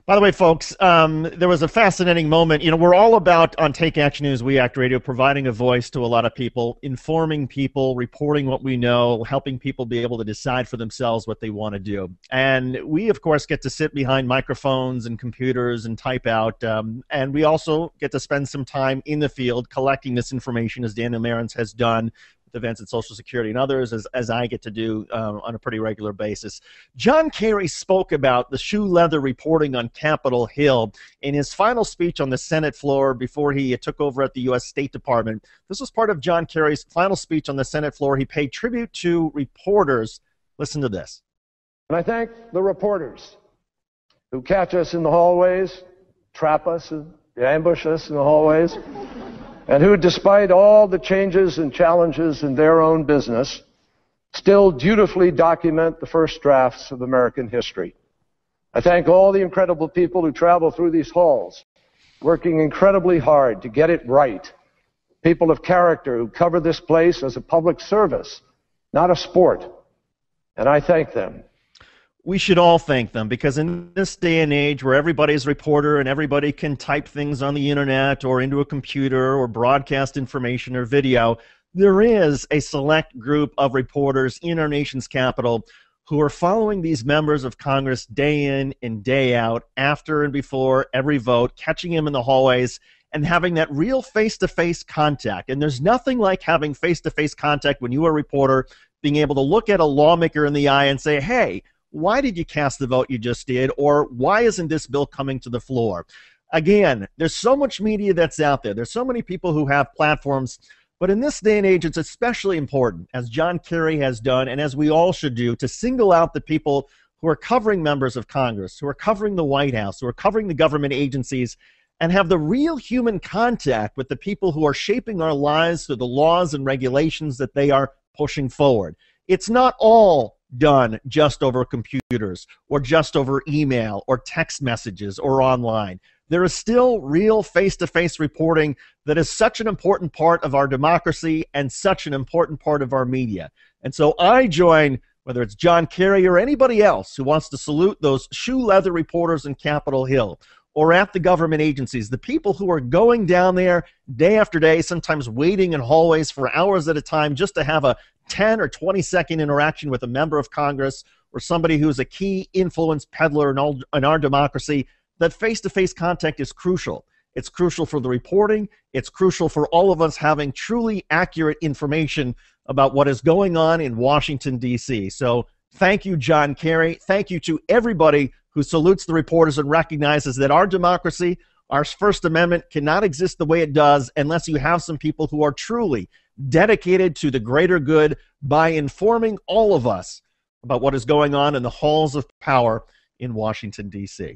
By the way, folks, there was a fascinating moment. We're all about, on Take Action News, We Act Radio, providing a voice to a lot of people, informing people, reporting what we know, helping people be able to decide for themselves what they want to do. And we, of course, get to sit behind microphones and computers and type out. And we also get to spend some time in the field collecting this information, as Daniel Marins has done, events at Social Security and others, as I get to do on a pretty regular basis. John Kerry spoke about the shoe leather reporting on Capitol Hill in his final speech on the Senate floor before he took over at the U.S. State Department. This was part of John Kerry's final speech on the Senate floor. He paid tribute to reporters. Listen to this. And I thank the reporters who catch us in the hallways, trap us, and ambush us in the hallways, and who, despite all the changes and challenges in their own business, still dutifully document the first drafts of American history. I thank all the incredible people who travel through these halls, working incredibly hard to get it right. People of character who cover this place as a public service, not a sport. And I thank them. We should all thank them, because in this day and age where everybody's a reporter and everybody can type things on the internet or into a computer or broadcast information or video, there is a select group of reporters in our nation's capital who are following these members of Congress day in and day out, after and before every vote, catching them in the hallways and having that real face-to-face contact. And there's nothing like having face-to-face contact when you are a reporter, being able to look at a lawmaker in the eye and say, hey, why did you cast the vote you just did? Or why isn't this bill coming to the floor? Again, there's so much media that's out there. There's so many people who have platforms. But in this day and age, it's especially important, as John Kerry has done, and as we all should do, to single out the people who are covering members of Congress, who are covering the White House, who are covering the government agencies, and have the real human contact with the people who are shaping our lives through the laws and regulations that they are pushing forward. It's not all done just over computers or just over email or text messages or online. There is still real face-to-face reporting that is such an important part of our democracy and such an important part of our media. And so I join, whether it's John Kerry or anybody else who wants to salute those shoe leather reporters in Capitol Hill or at the government agencies, the people who are going down there day after day, sometimes waiting in hallways for hours at a time just to have a 10 or 20-second interaction with a member of Congress or somebody who's a key influence peddler in our democracy. That face-to-face contact is crucial. It's crucial for the reporting. It's crucial for all of us having truly accurate information about what is going on in Washington, D.C. So thank you, John Kerry. Thank you to everybody who salutes the reporters and recognizes that our democracy, our First Amendment, cannot exist the way it does unless you have some people who are truly dedicated to the greater good by informing all of us about what is going on in the halls of power in Washington, D.C.